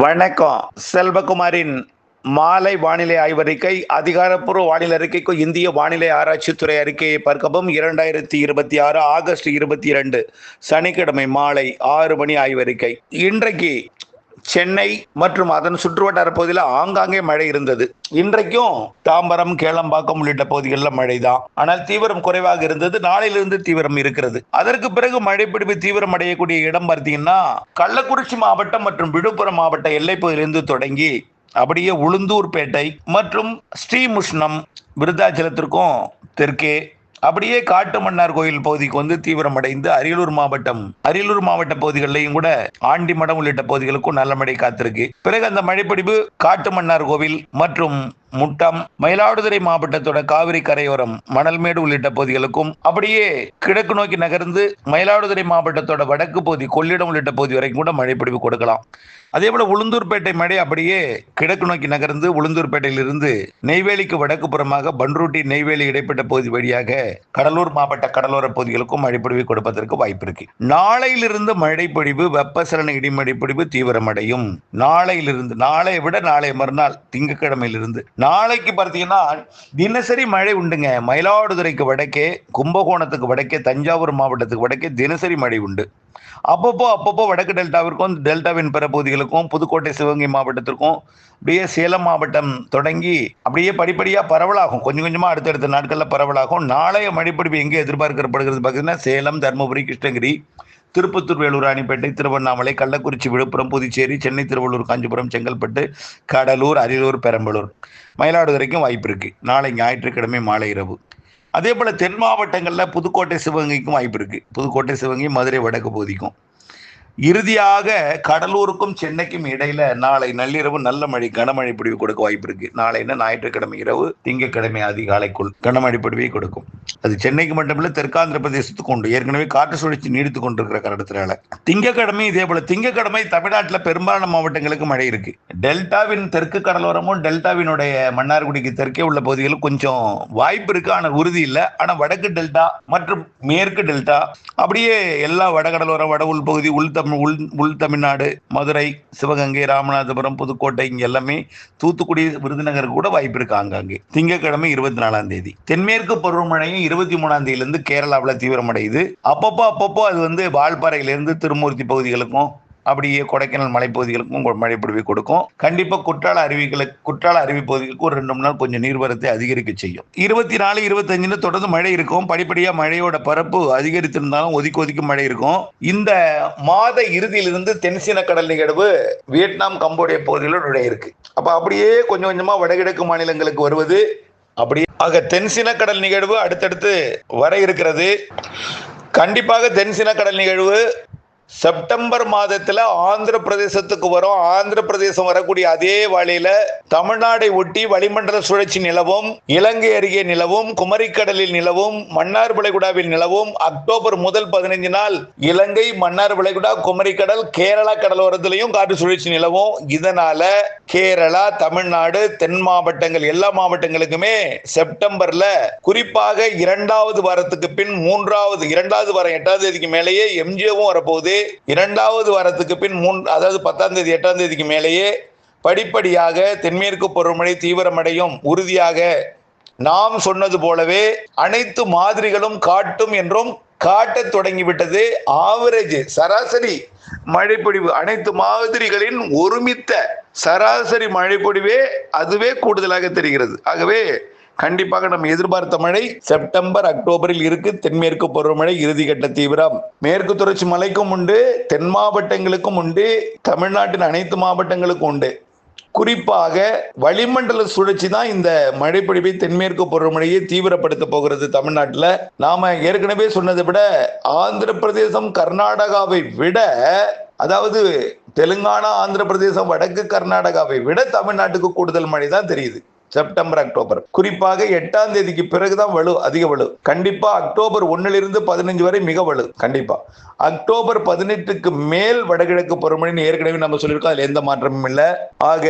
வணக்கம். செல்வகுமாரின் மாலை வானிலை ஆய்வறிக்கை. அதிகாரப்பூர்வ வானிலை அறிக்கைக்கு இந்திய வானிலை ஆராய்ச்சித்துறை அறிக்கையை பார்க்கவும். 2026 ஆகஸ்ட் 22 சனிக்கிழமை மாலை 6 மணி ஆய்வறிக்கை. இன்றைக்கு சென்னை மற்றும் அதன் சுற்றுவட்டார பகுதியில் ஆங்காங்கே மழை இருந்தது. இன்றைக்கும் தாம்பரம், கேளம்பாக்கம் உள்ளிட்ட பகுதிகளில் மழை தான். ஆனால் தீவிரம் குறைவாக இருந்தது. நாளையிலிருந்து தீவிரம் இருக்கிறது. அதற்கு பிறகு மழைப்பிடிப்பு தீவிரம் அடையக்கூடிய இடம் பார்த்தீங்கன்னா கள்ளக்குறிச்சி மாவட்டம் மற்றும் விழுப்புரம் மாவட்ட எல்லைப்பகுதியிலிருந்து தொடங்கி அப்படியே உளுந்தூர்பேட்டை மற்றும் ஸ்ரீமுஷ்ணம், விருத்தாச்சலத்திற்கும் தெற்கே அப்படியே காட்டுமன்னார் கோயில் பகுதிக்கு வந்து தீவிரமடைந்து அரியலூர் மாவட்ட பகுதிகளிலையும் கூட ஆண்டிமடம் உள்ளிட்ட பகுதிகளுக்கும் நல்ல மழை காத்திருக்கு. பிறகு அந்த மழைப்பிடிப்பு காட்டுமன்னார் கோவில் மற்றும் முட்டம், மயிலாடுதுறை மாவட்டத்தோட காவிரி கரையோரம், மணல்மேடு உள்ளிட்ட பகுதிகளுக்கும் அப்படியே கிழக்கு நோக்கி நகர்ந்து மயிலாடுதுறை மாவட்டத்தோட வடக்கு பகுதி, கொள்ளிடம் உள்ளிட்ட பகுதி வரைக்கும் கூட மழைப்பிடிப்பு கொடுக்கலாம். அதே போல உளுந்தூர்பேட்டை மழை அப்படியே கிழக்கு நோக்கி நகர்ந்து உளுந்தூர்பேட்டையிலிருந்து நெய்வேலிக்கு வடக்கு புறமாக பன்ருட்டி, நெய்வேலி இடைப்பட்ட பகுதி வழியாக கடலூர் மாவட்ட கடலோர பகுதிகளுக்கும் மழைப்பொழிவு கொடுப்பதற்கு வாய்ப்பு இருக்கு. நாளையிலிருந்து மழைப்பொழிவு, வெப்பசலன இடிமழைப்பொழிவு தீவிரமடையும். நாளை விட நாளை மறுநாள் திங்கட்கிழமையிலிருந்து நாளைக்கு பார்த்தீங்கன்னா தினசரி மழை உண்டுங்க. மயிலாடுதுறைக்கு வடக்கே, கும்பகோணத்துக்கு வடக்கே, தஞ்சாவூர் மாவட்டத்துக்கு வடக்கே தினசரி மழை உண்டு. அப்பப்போ வடக்கு டெல்டாவிற்கும் டெல்டாவின் பிற பகுதிகளுக்கும், புதுக்கோட்டை, சிவகங்கை மாவட்டத்திற்கும், அப்படியே சேலம் மாவட்டம் தொடங்கி அப்படியே படிப்படியாக பரவலாகும். கொஞ்சம் கொஞ்சமாக அடுத்தடுத்த நாட்களில் பரவலாகும். நாளைய மழைப்பொழிவு எங்கே எதிர்பார்க்கப்படுகிறது பார்த்தீங்கன்னா சேலம், தருமபுரி, கிருஷ்ணகிரி, திருப்பத்தூர், வேலூர், ராணிப்பேட்டை, திருவண்ணாமலை, கள்ளக்குறிச்சி, விழுப்புரம், புதுச்சேரி, சென்னை, திருவள்ளூர், காஞ்சிபுரம், செங்கல்பட்டு, கடலூர், அரியலூர், பெரம்பலூர், மயிலாடுதுறைக்கும் வாய்ப்பு இருக்கு நாளை ஞாயிற்றுக்கிழமை மாலை இரவு. அதே போல தென் மாவட்டங்களில் புதுக்கோட்டை, சிவகங்கைக்கும் வாய்ப்பு இருக்கு. புதுக்கோட்டை, சிவகங்கை, மதுரை வடக்கு பகுதிக்கும். இறுதியாக கடலூருக்கும் சென்னைக்கும் இடையில நாளை நள்ளிரவு நல்ல மழை, கனமழை பொழிவு கொடுக்க வாய்ப்பு இருக்கு. நாளை ஞாயிற்றுக்கிழமை இரவு, திங்கட்கிழமை அதிகாலைக்குள் கனமழை பொழிவை கொடுக்கும். அது சென்னைக்கு மட்டுமில்ல, தெற்காந்திர பிரதேசத்துக்கு உண்டு. ஏற்கனவே காற்று சுழற்சி நீடித்துக் கொண்டிருக்கிற காரணத்தினால திங்கட்கிழமை இதே போல திங்கட்கிழமை தமிழ்நாட்டில் பெரும்பாலான மாவட்டங்களுக்கு மழை இருக்கு. டெல்டாவின் தெற்கு கடலோரமும் டெல்டாவினுடைய மன்னார்குடிக்கு தெற்கே உள்ள பகுதிகளும் கொஞ்சம் வாய்ப்பு இருக்கு, ஆனால் உறுதி இல்லை. ஆனால் வடக்கு டெல்டா மற்றும் மேற்கு டெல்டா அப்படியே எல்லா வடகடலோரம், வட உள் பகுதி, உள் தமிழ்நாடு, மதுரை, சிவகங்கை, ராமநாதபுரம், புதுக்கோட்டை, இங்க எல்லாமே, தூத்துக்குடி, விருதுநகர் கூட வாய்ப்பு இருக்கு ஆங்காங்கே. திங்கட்கிழமை 24ஆம் தேதி தென்மேற்கு பருவமழையும் 23ஆம் தேதியிலிருந்து கேரளாவில் தீவிரமடையுது. அப்பப்போ அது வந்து வால்பாறையிலிருந்து திருமூர்த்தி பகுதிகளுக்கும் அப்படியே கொடைக்கானல் மலைப்பகுதிகளுக்கும் மழைப்பொழிவை கொடுக்கும். கண்டிப்பா குற்றால அருவி பகுதிகளுக்கு ஒரு 2 நாள் கொஞ்சம் நீர்வரத்தை அதிகரிக்க செய்யும். 24, 25 தொடர்ந்து மழை இருக்கும். படிப்படியா மழையோட பரப்பு அதிகரித்திருந்தாலும் ஒதுக்கி மழை இருக்கும். இந்த மாத இறுதியிலிருந்து தென்சீன கடல் நிகழ்வு வியட்நாம், கம்போடியா பகுதிகளில் நுழைய இருக்கு. அப்ப அப்படியே கொஞ்சம் கொஞ்சமா வடகிழக்கு மாநிலங்களுக்கு வருவது. அப்படியே ஆக தென்சீன கடல் நிகழ்வு அடுத்தடுத்து வர இருக்கிறது. கண்டிப்பாக தென்சீன கடல் நிகழ்வு செப்டம்பர் மாதத்துல ஆந்திர பிரதேசத்துக்கு வரும். ஆந்திர பிரதேசம் வரக்கூடிய அதே வழியில தமிழ்நாடை ஒட்டி வளிமண்டல சுழற்சி நிலவும், இலங்கை அருகே நிலவும், குமரிக்கடலில் நிலவும், மன்னார் வளைகுடாவில் நிலவும். அக்டோபர் முதல் 15 நாள் இலங்கை, மன்னார் வளைகுடா, குமரிக்கடல், கேரளா கடலோரத்திலையும் காற்று சுழற்சி நிலவும். இதனால கேரளா, தமிழ்நாடு, தென் மாவட்டங்கள் எல்லா மாவட்டங்களுக்குமே செப்டம்பர்ல குறிப்பாக 2வது வாரத்துக்கு பின் 2வது வாரம் 8ஆம் தேதிக்கு மேலேயே எம்ஜிஓவும் வரப்போகுது. 2வது வாரத்துக்கு பின் அதாவது 10ஆம் தேதி 8ஆம் தேதிக்கு மேலேயே படிப்படியாக தென்மேற்கு பருவமழை தீவிரமடையும். உறுதியாக நாம் சொன்னது போலவே அனைத்து மாதிரிகளும் காட்டும் என்றும் காட்டத் தொடங்கிவிட்டது. ஆவரேஜ் சராசரி மழைப்பொழிவு அனைத்து மாதிரிகளின் ஒருமித்த சராசரி மழைப்பொழிவே அதுவே கூடுதலாக தெரிகிறது. ஆகவே கண்டிப்பாக நம்ம எதிர்பார்த்த மழை செப்டம்பர், அக்டோபரில் இருக்கு. தென்மேற்கு பருவமழை இறுதிக்கட்ட தீவிரம். மேற்கு தொடர்ச்சி மலைக்கும் உண்டு, தென் மாவட்டங்களுக்கும் உண்டு, தமிழ்நாட்டின் அனைத்து மாவட்டங்களுக்கும் உண்டு. குறிப்பாக வளிமண்டல சுழற்சி தான் இந்த மழைப்பொழிவை, தென்மேற்கு பருவமழையை தீவிரப்படுத்த போகிறது. தமிழ்நாட்டில் நாம ஏற்கனவே சொன்னதை விட ஆந்திர பிரதேசம், கர்நாடகாவை விட, அதாவது தெலுங்கானா, ஆந்திர பிரதேசம், வடக்கு கர்நாடகாவை விட தமிழ்நாட்டுக்கு கூடுதல் மழை தான் தெரியுது. September October. குறிப்பாக 8ஆம் தேதிக்கு பிறகுதான் வலு, அதிக வலு. கண்டிப்பா அக்டோபர் 1லிருந்து 15 வரை மிக வலு. கண்டிப்பா அக்டோபர் 18க்கு மேல் வடகிழக்கு பருவமழை ஏற்கனவே நம்ம சொல்லியிருக்கோம். அதுல எந்த மாற்றமும் இல்லை. ஆக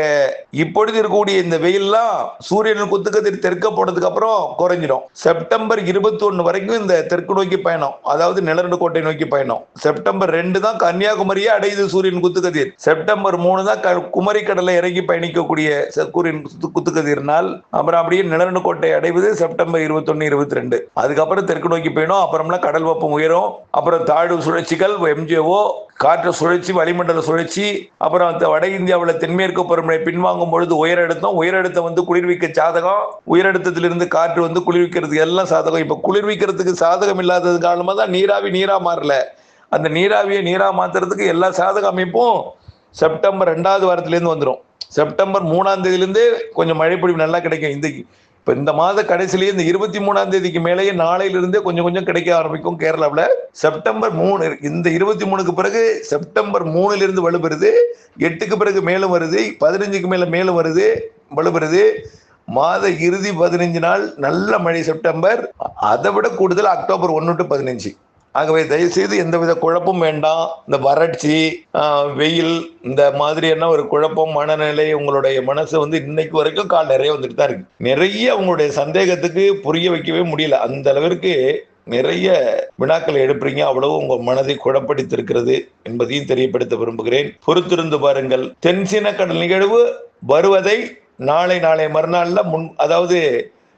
இப்பொழுது இருக்கக்கூடிய இந்த வெயில்லாம் சூரியன் குத்துக்கதிர் தெற்க போனதுக்கு அப்புறம் குறைஞ்சிடும். செப்டம்பர் 21 வரைக்கும் இந்த தெற்கு நோக்கி பயணம், அதாவது நிலநடுக்கோட்டை நோக்கி பயணம். செப்டம்பர் 2 தான் கன்னியாகுமரியே அடையுது சூரியன் குத்துக்கதிர். செப்டம்பர் 3 தான் குமரி கடலை இறங்கி பயணிக்கக்கூடிய சூரியன் குத்துக்கதிர்னால் அப்புறம் அப்படியே நிலநடுக்கோட்டை அடைவது செப்டம்பர் 21, 22. அதுக்கப்புறம் தெற்கு நோக்கி பயணம். அப்புறம்லாம் கடல் வெப்பம் உயரும். அப்புறம் தாழ்வு சுழற்சிகள், எம்ஜிஓ, காற்று சுழற்சி, வளிமண்டல சுழற்சி, அப்புறம் வட இந்தியாவில் தென்மேற்கு பருவமழை பின்வாங்கும் பொழுது உயரழுத்தம் வந்து குளிர்விக்க சாதகம், உயரழுத்தத்திலிருந்து காற்று வந்து குளிர்விக்கிறதுக்கு எல்லாம் சாதகம். இப்ப குளிர்விக்கிறதுக்கு சாதகம் இல்லாதது காரணமா தான் நீராவி நீரா மாறல. அந்த நீராவியை நீரா மாத்துறதுக்கு எல்லா சாதக அமைப்பும் செப்டம்பர் 2வது வாரத்திலிருந்து வந்துடும். செப்டம்பர் 3ஆம் தேதியிலிருந்து கொஞ்சம் மழைப்பொழிவு நல்லா கிடைக்கும். இப்ப இந்த மாத கடைசிலேயே இந்த 23ஆம் தேதிக்கு மேலேயே நாளையிலிருந்தே கொஞ்சம் கொஞ்சம் கிடைக்க ஆரம்பிக்கும் கேரளாவில். செப்டம்பர் 3, இந்த 23க்கு பிறகு செப்டம்பர் 3லிருந்து வலுப்பெறுது. 8க்கு பிறகு மேலும் வருது. 15க்கு மேலும் வருது, வலுப்பெறுது. மாத இறுதி 15 நாள் நல்ல மழை செப்டம்பர். அதை விட கூடுதல் அக்டோபர் 1 to 15. ஆகவே தயவுசெய்து எந்தவித குழப்பம் வேண்டாம். இந்த வறட்சி, வெயில், இந்த மாதிரியான ஒரு குழப்பம் மனநிலை உங்களுடைய மனசு வந்து இன்னைக்கு வரைக்கும் கால் நிறைய வந்துட்டு தான் இருக்கு. நிறைய உங்களுடைய சந்தேகத்துக்கு புரிய வைக்கவே முடியல. அந்த அளவிற்கு நிறைய வினாக்களை எழுப்புறீங்க. அவ்வளவு உங்க மனதை குழப்படித்திருக்கிறது என்பதையும் தெரியப்படுத்த விரும்புகிறேன். பொறுத்திருந்து பாருங்கள். தென்சீன கடல் நிகழ்வு வருவதை நாளை மறுநாள்ல அதாவது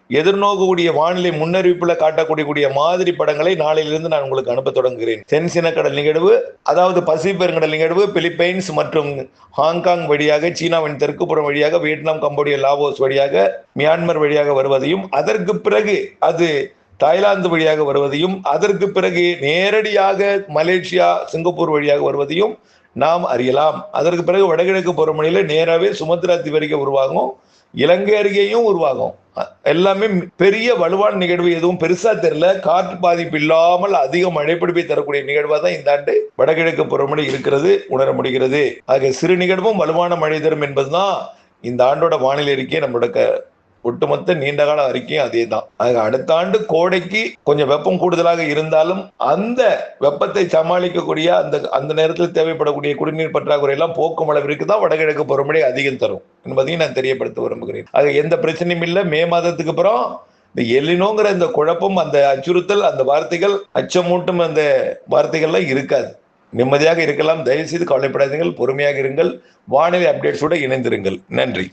எதிர்நோக்கக்கூடிய வானிலை முன்னறிவிப்புல காட்டக்கூடிய மாதிரி படங்களை நாளையிலிருந்து நான் உங்களுக்கு அனுப்ப தொடங்குகிறேன். தென்சீன கடல் நிகழ்வு, அதாவது பசிபிக் பெருங்கடல் நிகழ்வு பிலிப்பைன்ஸ் மற்றும் ஹாங்காங் வழியாக, சீனாவின் தெற்குப்புறம் வழியாக, வியட்நாம், கம்போடியா, லாவோஸ் வழியாக, மியான்மர் வழியாக வருவதையும், அதற்கு பிறகு அது தாய்லாந்து வழியாக வருவதையும், அதற்கு பிறகு நேரடியாக மலேசியா, சிங்கப்பூர் வழியாக வருவதையும் நாம் அறியலாம். அதற்கு பிறகு வடகிழக்கு பருவமழையில நேராவே சுமத்ரா தீவு உருவாகும், இலங்கை அருகேயும் உருவாகும். எல்லாமே பெரிய வலுவான நிகழ்வு எதுவும் பெருசா தெரியல. காற்று பாதிப்பு இல்லாமல் அதிக மழைப்பிடிப்பை தரக்கூடிய நிகழ்வா தான் இந்த ஆண்டு வடகிழக்கு பருவமழை இருக்கிறது, உணர முடிகிறது. ஆக சிறு நிகழ்வும் வலுவான மழை தரும் என்பதுதான் இந்த ஆண்டோட வானிலை அறிக்கை. நம்மளோட ஒட்டுமொத்த நீண்டகால அறிக்கையும் அதே தான். அடுத்த ஆண்டு கோடைக்கு கொஞ்சம் வெப்பம் கூடுதலாக இருந்தாலும் அந்த வெப்பத்தை சமாளிக்கக்கூடிய அந்த நேரத்தில் தேவைப்படக்கூடிய குடிநீர் பற்றாக்குறை எல்லாம் போக்கும் அளவிற்கு தான் வடகிழக்கு பருவமழை அதிகம் தரும் என்பதையும் நான் தெரியப்படுத்த விரும்புகிறேன். அது எந்த பிரச்சனையும் இல்லை. மே மாதத்துக்கு அப்புறம் இந்த எல்லினோங்கிற இந்த குழப்பம், அந்த அச்சுறுத்தல், அந்த வார்த்தைகள், அச்சமூட்டும் அந்த வார்த்தைகள்லாம் இருக்காது. நிம்மதியாக இருக்கலாம். தயவு செய்து கவலைப்படாதீர்கள், பொறுமையாக இருங்கள். வானிலை அப்டேட்ஸோட இணைந்திருங்கள். நன்றி.